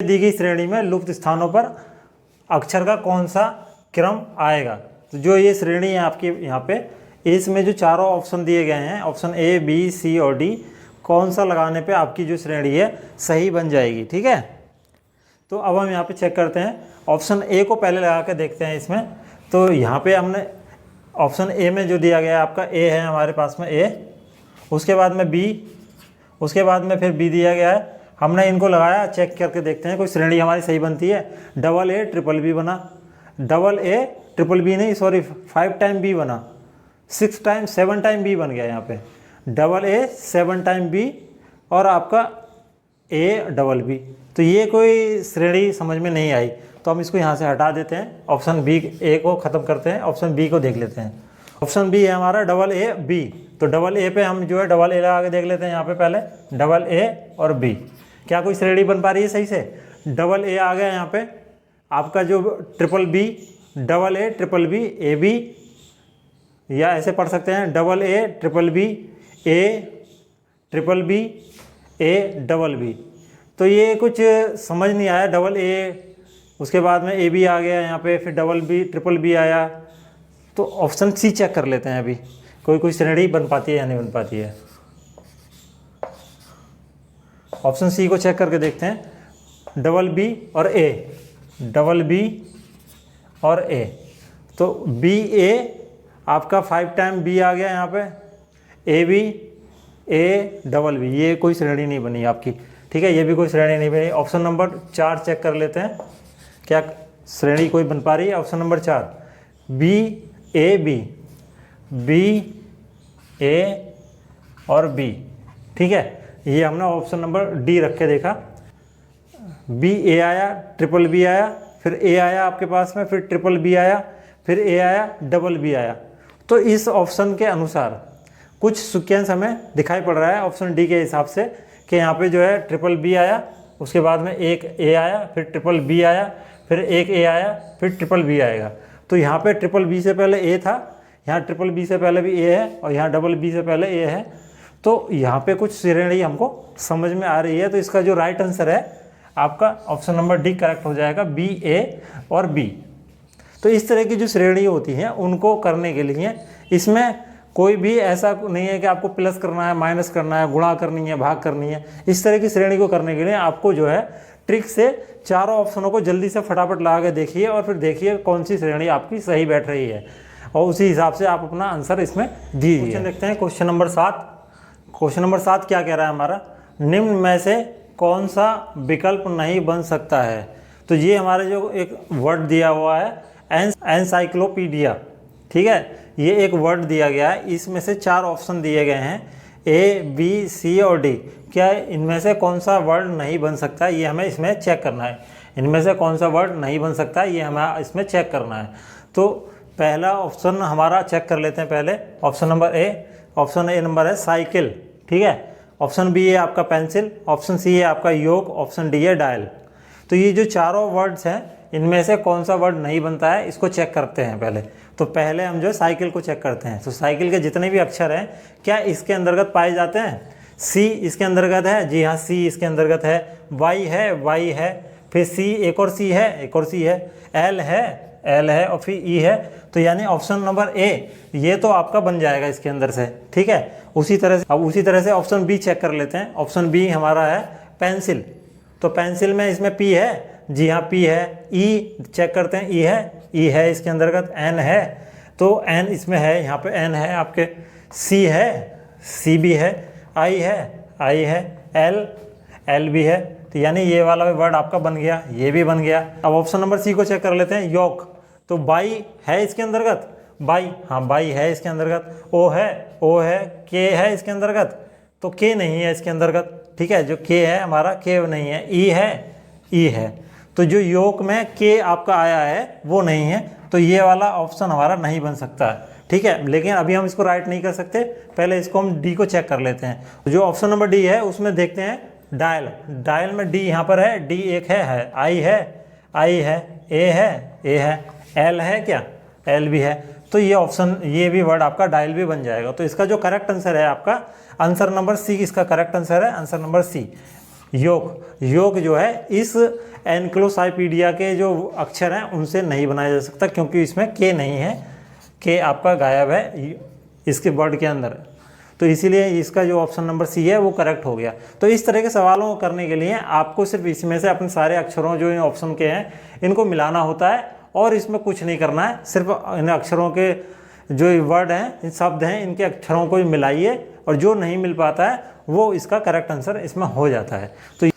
दी गई श्रेणी में लुप्त स्थानों पर अक्षर का कौन सा क्रम आएगा। तो जो ये श्रेणी है आपकी यहाँ पे, इसमें जो चारों ऑप्शन दिए गए हैं, ऑप्शन ए, बी, सी और डी, कौन सा लगाने पे आपकी जो श्रेणी है सही बन जाएगी। ठीक है, तो अब हम यहाँ पे चेक करते हैं। ऑप्शन ए को पहले लगा के देखते हैं इसमें। तो यहाँ पे हमने ऑप्शन ए में जो दिया गया है आपका ए है हमारे पास में ए, उसके बाद में बी, उसके बाद में फिर बी दिया गया है। हमने इनको लगाया, चेक करके देखते हैं कोई श्रेणी हमारी सही बनती है। डबल ए ट्रिपल बी बना, डबल ए ट्रिपल बी नहीं सॉरी 5 टाइम बी बना, 6 टाइम 7 टाइम बी बन गया यहाँ पे। डबल ए 7 टाइम बी और आपका ए डबल बी। तो ये कोई श्रेणी समझ में नहीं आई, तो हम इसको यहाँ से हटा देते हैं। ऑप्शन बी, ए को ख़त्म करते हैं, ऑप्शन बी को देख लेते हैं। ऑप्शन बी है हमारा डबल ए बी। तो डबल ए पे हम जो है डबल ए लगा के देख लेते हैं यहाँ पे पहले, डबल ए और बी। क्या कोई श्रेणी बन पा रही है सही से? डबल ए आ गया यहाँ पे आपका, जो triple B, double A triple B A B, या ऐसे पढ़ सकते हैं double A triple B A triple B A double B. तो ये कुछ समझ नहीं आया। डबल ए, उसके बाद में ए बी आ गया यहाँ पे, फिर डबल बी ट्रिपल बी आया। तो ऑप्शन सी चेक कर लेते हैं अभी, कोई श्रेणी बन पाती है या नहीं बन पाती है। ऑप्शन सी को चेक करके देखते हैं। डबल बी और ए, डबल बी और ए। तो बी ए आपका 5 टाइम बी आ गया यहाँ पे, A B A double B, ये कोई श्रेणी नहीं बनी आपकी। ठीक है, ये भी कोई श्रेणी नहीं बनी। ऑप्शन नंबर 4 चेक कर लेते हैं, क्या श्रेणी कोई बन पा रही है। Option number 4 B A B, B A और बी। ठीक है, ये हमने ऑप्शन नंबर डी रख के देखा। बी ए आया, ट्रिपल बी आया, फिर ए आया आपके पास में, फिर ट्रिपल बी आया, फिर ए आया, डबल बी आया। तो इस ऑप्शन के अनुसार कुछ सीक्वेंस हमें दिखाई पड़ रहा है ऑप्शन डी के हिसाब से, कि यहाँ पे जो है ट्रिपल बी आया, उसके बाद में एक ए आया, फिर ट्रिपल बी आया, फिर एक ए आया, फिर ट्रिपल बी आएगा। तो यहाँ पे ट्रिपल बी से पहले ए था, यहाँ ट्रिपल बी से पहले भी ए है, और यहाँ डबल बी से पहले ए है। तो यहाँ पे कुछ श्रेणी हमको समझ में आ रही है। तो इसका जो राइट आंसर है आपका ऑप्शन नंबर डी करेक्ट हो जाएगा, बी ए और बी। तो इस तरह की जो श्रेणी होती हैं उनको करने के लिए इसमें कोई भी ऐसा नहीं है कि आपको प्लस करना है, माइनस करना है, गुणा करनी है, भाग करनी है। इस तरह की श्रेणी को करने के लिए आपको जो है ट्रिक से चारों ऑप्शनों को जल्दी से फटाफट लगा के देखिए और फिर देखिए कौन सी श्रेणी आपकी सही बैठ रही है, और उसी हिसाब से आप अपना आंसर इसमें दीजिए। क्वेश्चन देखते हैं, क्वेश्चन नंबर 7। क्वेश्चन नंबर 7 क्या कह रहा है हमारा, निम्न में से कौन सा विकल्प नहीं बन सकता है। तो ये हमारे जो एक वर्ड दिया हुआ है एनसाइक्लोपीडिया, ठीक है, ये एक वर्ड दिया गया है। इसमें से 4 ऑप्शन दिए गए हैं, ए बी सी और डी। क्या इनमें से कौन सा वर्ड नहीं बन सकता, ये हमें इसमें चेक करना है। इनमें से कौन सा वर्ड नहीं बन सकता, ये हमें इसमें चेक करना है। तो पहला ऑप्शन हमारा चेक कर लेते हैं पहले, option number A. Option A number है साइकिल, ठीक है। ऑप्शन बी है आपका पेंसिल, ऑप्शन सी है आपका योग, ऑप्शन डी है डायल। तो ये जो चारों वर्ड्स हैं इनमें से कौन सा वर्ड नहीं बनता है, इसको चेक करते हैं पहले। तो पहले हम जो साइकिल को चेक करते हैं। तो साइकिल के जितने भी अक्षर हैं क्या इसके अंतर्गत पाए जाते हैं। सी इसके अंतर्गत है, जी हाँ सी इसके अंतर्गत है। वाई है, वाई है, फिर सी एक और सी है, एक और सी है। एल है, एल है, और फिर ई है। तो यानी ऑप्शन नंबर ए ये तो आपका बन जाएगा इसके अंदर से, ठीक है। उसी तरह से ऑप्शन बी चेक कर लेते हैं। ऑप्शन बी हमारा है पेंसिल। तो पेंसिल में इसमें पी है, जी हाँ पी है। ई चेक करते हैं, ई है, ई है इसके अंतर्गत। एन है, तो एन इसमें है, यहाँ पे एन है आपके। सी है, सी भी है। आई है, आई है। एल, एल भी है। तो यानी ये वाला भी वर्ड आपका बन गया, ये भी बन गया। अब ऑप्शन नंबर सी को चेक कर लेते हैं, योग। तो बाई है इसके अंतर्गत, बाई, हाँ बाई है इसके अंतर्गत। ओ है, ओ है। के है इसके अंतर्गत, तो के नहीं है इसके अंतर्गत, ठीक है। जो के है हमारा, के नहीं है। ई है, ई है। तो जो योग में के आपका आया है वो नहीं है, तो ये वाला ऑप्शन हमारा नहीं बन सकता है, ठीक है। लेकिन अभी हम इसको राइट नहीं कर सकते, पहले इसको हम डी को चेक कर लेते हैं। तो जो ऑप्शन नंबर डी है उसमें देखते हैं डायल। डायल में डी यहाँ पर है, डी एक है। आई है, आई है। ए है, ए है। एल है क्या, एल भी है। तो ये ऑप्शन, ये भी वर्ड आपका डायल भी बन जाएगा। तो इसका जो करेक्ट आंसर है आपका, आंसर नंबर सी इसका करेक्ट आंसर है, आंसर नंबर सी। योग जो है इस एनक्लोसाइपीडिया के जो अक्षर हैं उनसे नहीं बनाया जा सकता, क्योंकि इसमें के नहीं है, के आपका गायब है इसके वर्ड के अंदर। तो इसीलिए इसका जो ऑप्शन नंबर सी है वो करेक्ट हो गया। तो इस तरह के सवालों को करने के लिए आपको सिर्फ इसमें से अपने सारे अक्षरों जो इन ऑप्शन के हैं इनको मिलाना होता है, और इसमें कुछ नहीं करना है, सिर्फ इन अक्षरों के जो वर्ड हैं, इन शब्द हैं, इनके अक्षरों को मिलाइए, और जो नहीं मिल पाता है वो इसका करेक्ट आंसर इसमें हो जाता है। तो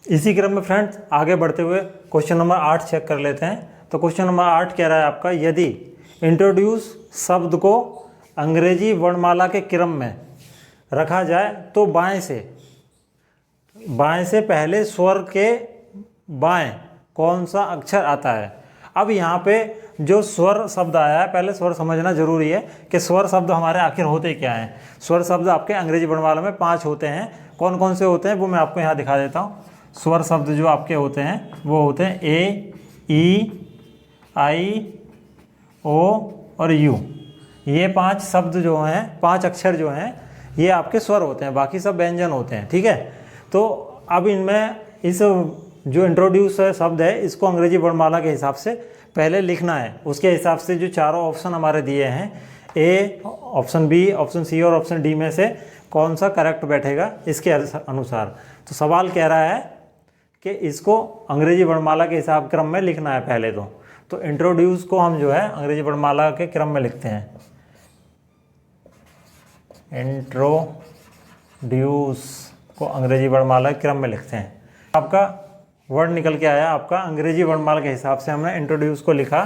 इसी क्रम में फ्रेंड्स आगे बढ़ते हुए क्वेश्चन नंबर 8 चेक कर लेते हैं। तो क्वेश्चन नंबर 8 कह रहा है आपका, यदि इंट्रोड्यूस शब्द को अंग्रेजी वर्णमाला के क्रम में रखा जाए तो बाएं से पहले स्वर के बाएं कौन सा अक्षर आता है। अब यहाँ पे जो स्वर शब्द आया है, पहले स्वर समझना जरूरी है कि स्वर शब्द हमारे आखिर होते क्या हैं। स्वर शब्द आपके अंग्रेजी वर्णमाला में 5 होते हैं। कौन कौन से होते हैं वो मैं आपको यहाँ दिखा देता हूँ। स्वर शब्द जो आपके होते हैं वो होते हैं ए, ई, आई, ओ और यू। ये 5 शब्द जो हैं, 5 अक्षर जो हैं, ये आपके स्वर होते हैं, बाकी सब व्यंजन होते हैं, ठीक है। तो अब इनमें इस जो इंट्रोड्यूस शब्द है इसको अंग्रेजी वर्णमाला के हिसाब से पहले लिखना है। उसके हिसाब से जो चारों ऑप्शन हमारे दिए हैं, ए, ऑप्शन बी, ऑप्शन सी और ऑप्शन डी में से कौन सा करेक्ट बैठेगा इसके अनुसार। तो सवाल कह रहा है कि इसको अंग्रेजी वर्णमाला के हिसाब क्रम में लिखना है पहले तो इंट्रोड्यूस को हम जो है अंग्रेजी वर्णमाला के क्रम में लिखते हैं। इंट्रोड्यूस को अंग्रेजी वर्णमाला के क्रम में लिखते हैं। आपका वर्ड निकल के आया, आपका अंग्रेजी वर्णमाला के हिसाब से हमने इंट्रोड्यूस को लिखा,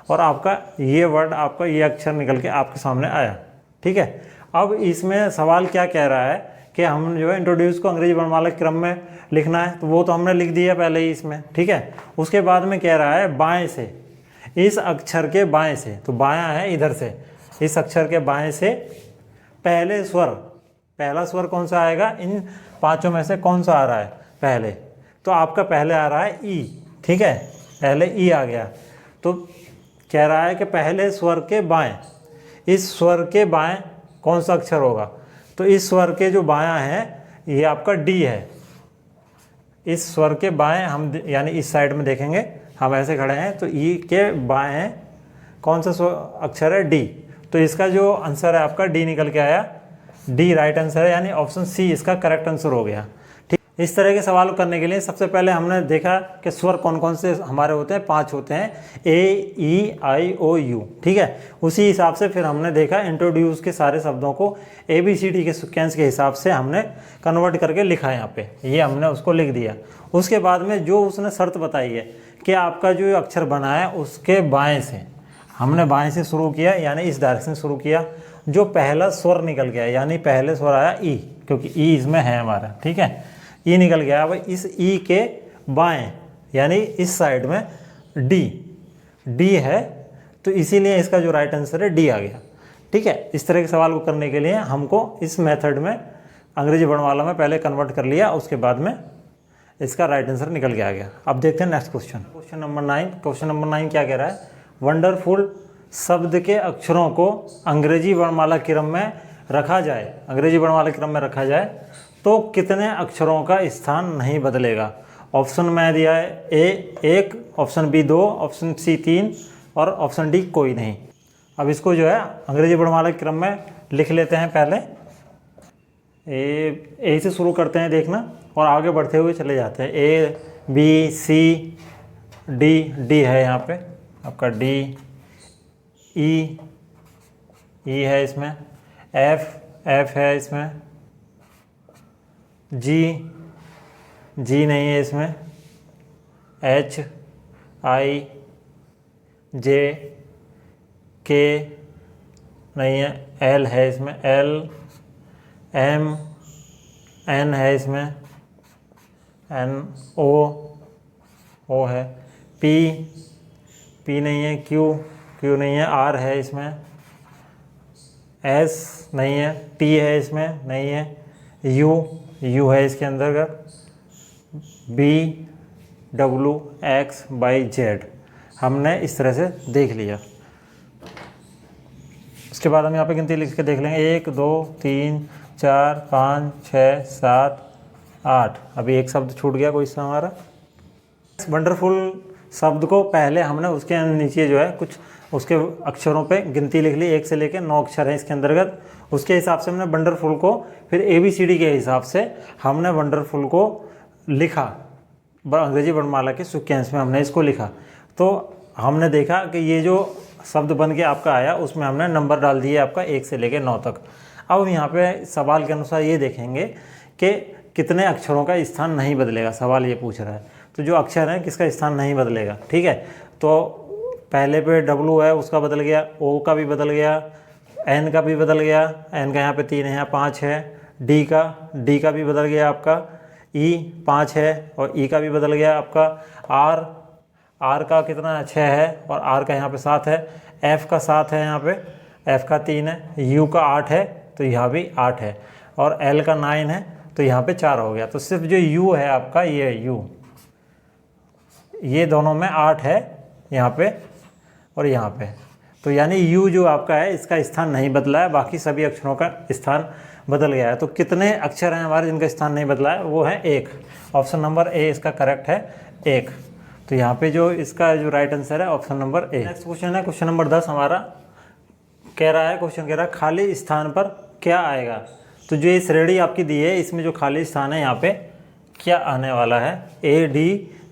और आपका ये वर्ड, आपका ये अक्षर निकल के आपके सामने आया, ठीक है। अब इसमें सवाल क्या कह रहा है कि हम जो है इंट्रोड्यूस को अंग्रेजी वर्णमाला के क्रम में लिखना है, तो वो तो हमने लिख दिया पहले ही इसमें, ठीक है। उसके बाद में कह रहा है बाएं से, इस अक्षर के बाएं से, तो बायां है इधर से, इस अक्षर के बाएं से पहले स्वर, पहला स्वर कौन सा आएगा, इन 5 में से कौन सा आ रहा है पहले। तो आपका पहले आ रहा है ई, ठीक है, पहले ई आ गया। तो कह रहा है कि पहले स्वर के बाएं, इस स्वर के बाएं कौन सा अक्षर होगा। तो इस स्वर के जो बायां है ये आपका डी है। इस स्वर के बाएं हम यानी इस साइड में देखेंगे, हम ऐसे खड़े हैं, तो ई के बाएं कौन सा अक्षर है, डी। तो इसका जो आंसर है आपका डी निकल के आया, डी राइट आंसर है, यानी ऑप्शन सी इसका करेक्ट आंसर हो गया, ठीक। इस तरह के सवाल करने के लिए सबसे पहले हमने देखा कि स्वर कौन कौन से हमारे होते हैं, 5 होते हैं, ए, ई, आई, ओ, यू, ठीक है। उसी हिसाब से फिर हमने देखा इंट्रोड्यूस के सारे शब्दों को ABCD के सीक्वेंस के हिसाब से हमने कन्वर्ट करके लिखा है यहाँ पे, ये हमने उसको लिख दिया। उसके बाद में जो उसने शर्त बताई है कि आपका जो अक्षर बना है उसके बाएँ से, हमने बाएँ से शुरू किया, यानी इस डायरेक्शन शुरू किया, जो पहला स्वर निकल गया, यानी पहले स्वर आया ई, क्योंकि ई इसमें है हमारा, ठीक है, ई निकल गया। अब इस ई के बाएं यानी इस साइड में डी है, तो इसीलिए इसका जो राइट आंसर है डी आ गया, ठीक है। इस तरह के सवाल को करने के लिए हमको इस मेथड में अंग्रेजी वर्णमाला में पहले कन्वर्ट कर लिया, उसके बाद में इसका राइट आंसर निकल के आ गया। अब देखते हैं next question, question number 9। Question number 9 क्या कह रहा है, वंडरफुल शब्द के अक्षरों को अंग्रेजी वर्णमाला क्रम में रखा जाए, अंग्रेजी वर्णमाला क्रम में रखा जाए तो कितने अक्षरों का स्थान नहीं बदलेगा। ऑप्शन में दिया है ए 1, ऑप्शन बी 2, ऑप्शन सी 3 और ऑप्शन डी कोई नहीं। अब इसको जो है अंग्रेजी वर्णमाला क्रम में लिख लेते हैं। पहले ए से शुरू करते हैं देखना, और आगे बढ़ते हुए चले जाते हैं। ए, बी, सी, डी है यहाँ पे आपका, डी, ई है इसमें, एफ है इसमें, जी नहीं है इसमें, एच, आई, जे, के नहीं है, एल है इसमें, एल, एम, एन है इसमें, एन, ओ है, पी नहीं है, क्यू नहीं है, आर है इसमें, एस नहीं है, टी है इसमें नहीं है, यू है इसके अंतर्गत, B, W, X, Y, Z हमने इस तरह से देख लिया। उसके बाद हम यहाँ पे गिनती लिख के देख लेंगे, 1 2 3 4 5 6 7 8। अभी एक शब्द छूट गया कोई सा हमारा। वंडरफुल शब्द को पहले हमने उसके नीचे जो है कुछ उसके अक्षरों पे गिनती लिख ली, 1 से लेकर 9 अक्षर है इसके अंतर्गत। उसके हिसाब से हमने वंडरफुल को फिर ABCD के हिसाब से हमने वंडरफुल को लिखा, अंग्रेजी वर्णमाला के सीक्वेंस में हमने इसको लिखा। तो हमने देखा कि ये जो शब्द बन के आपका आया उसमें हमने नंबर डाल दिए आपका 1 से लेकर 9 तक। अब हम यहाँ पे सवाल के अनुसार ये देखेंगे कि कितने अक्षरों का स्थान नहीं बदलेगा। सवाल ये पूछ रहा है, तो जो अक्षर है किसका स्थान नहीं बदलेगा, ठीक है। तो पहले पे W है उसका बदल गया, O का भी बदल गया, N का भी बदल गया, N का यहाँ पे 3 है, यहाँ 5 है। D का भी बदल गया आपका, E 5 है और E का भी बदल गया आपका। R का कितना 6 है और R का यहाँ पे 7 है। F का 7 है यहाँ पे, F का 3 है। U का 8 है तो यहाँ भी 8 है और L का 9 है तो यहाँ पे 4 हो गया। तो सिर्फ जो U है आपका, ये U, ये दोनों में 8 है यहाँ पे और यहाँ पे। तो यानी U जो आपका है इसका स्थान नहीं बदला है, बाकी सभी अक्षरों का स्थान बदल गया है। तो कितने अक्षर हैं हमारे जिनका स्थान नहीं बदला है, वो है 1। ऑप्शन नंबर A इसका करेक्ट है, 1। तो यहाँ पे जो इसका जो राइट आंसर है option number A। Next question है क्वेश्चन नंबर 10 हमारा। क्वेश्चन कह रहा है खाली स्थान पर क्या आएगा। तो जो ये श्रेणी आपकी दी है इसमें जो खाली स्थान है यहाँ पे क्या आने वाला है, A, D,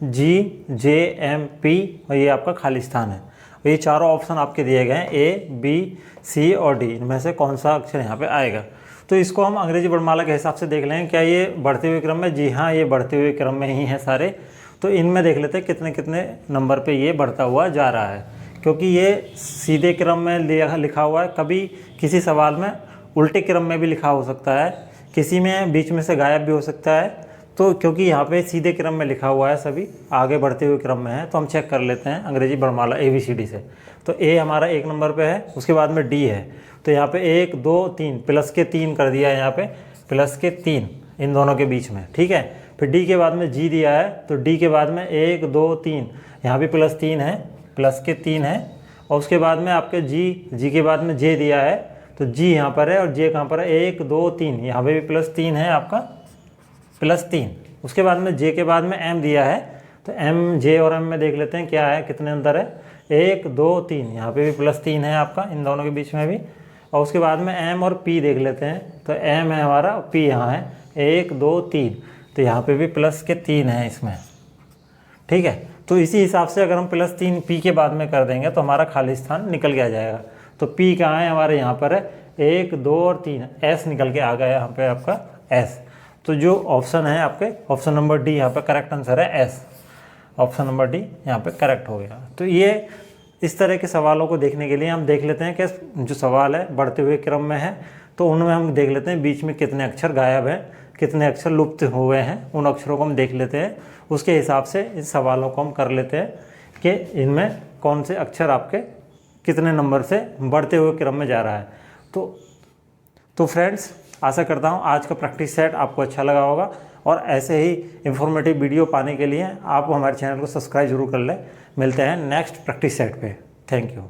G, J, M, P और ये आपका खाली स्थान है। ये चारों ऑप्शन आपके दिए गए हैं, A, B, C और D, इनमें से कौन सा अक्षर यहाँ पे आएगा। तो इसको हम अंग्रेजी वर्णमाला के हिसाब से देख लेंगे। क्या ये बढ़ते हुए क्रम में? जी हाँ, ये बढ़ते हुए क्रम में ही है सारे। तो इनमें देख लेते हैं कितने कितने नंबर पे ये बढ़ता हुआ जा रहा है, क्योंकि ये सीधे क्रम में लिखा हुआ है। कभी किसी सवाल में उल्टे क्रम में भी लिखा हो सकता है, किसी में बीच में से गायब भी हो सकता है। तो क्योंकि यहाँ पे सीधे क्रम में लिखा हुआ है, सभी आगे बढ़ते हुए क्रम में है, तो हम चेक कर लेते हैं अंग्रेजी वर्णमाला ABCD से। तो A हमारा 1 नंबर पे है, उसके बाद में D है। तो यहाँ पे 1 2 3 प्लस के 3 कर दिया है, यहाँ पे प्लस के 3 इन दोनों के बीच में, ठीक है। फिर D के बाद में G दिया है, तो D के बाद में 1 2 3 यहाँ भी प्लस 3 है, प्लस के 3 है। और उसके बाद में आपके G के बाद में J दिया है, तो G यहाँ पर है और J कहाँ पर है, 1 2 3 यहाँ पे भी प्लस 3 है आपका, प्लस 3। उसके बाद में J के बाद में M दिया है, तो M, J और M में देख लेते हैं क्या है, कितने अंदर है, 1 2 3 यहाँ पे भी प्लस 3 है आपका, इन दोनों के बीच में भी। और उसके बाद में M और P देख लेते हैं, तो M है हमारा, P यहाँ है, 1 2 3, तो यहाँ पे भी प्लस के 3 है इसमें, ठीक है। तो इसी हिसाब से अगर हम प्लस 3 P के बाद में कर देंगे तो हमारा खाली स्थान निकल के आ जाएगा। तो P कहाँ है हमारे, यहाँ पर है, 1 2 और 3, S निकल के आ गया यहाँ पे आपका S। तो जो ऑप्शन है आपके, ऑप्शन नंबर D यहाँ पे करेक्ट आंसर है, S। ऑप्शन नंबर D यहाँ पे करेक्ट हो गया। तो ये इस तरह के सवालों को देखने के लिए हम देख लेते हैं कि जो सवाल है बढ़ते हुए क्रम में है, तो उनमें हम देख लेते हैं बीच में कितने अक्षर गायब हैं, कितने अक्षर लुप्त हुए हैं, उन अक्षरों को हम देख लेते हैं। उसके हिसाब से इन सवालों को हम कर लेते हैं कि इनमें कौन से अक्षर आपके कितने नंबर से बढ़ते हुए क्रम में जा रहा है। तो फ्रेंड्स, आशा करता हूँ आज का प्रैक्टिस सेट आपको अच्छा लगा होगा, और ऐसे ही इंफॉर्मेटिव वीडियो पाने के लिए आप हमारे चैनल को सब्सक्राइब जरूर कर लें। मिलते हैं नेक्स्ट प्रैक्टिस सेट पे। Thank you.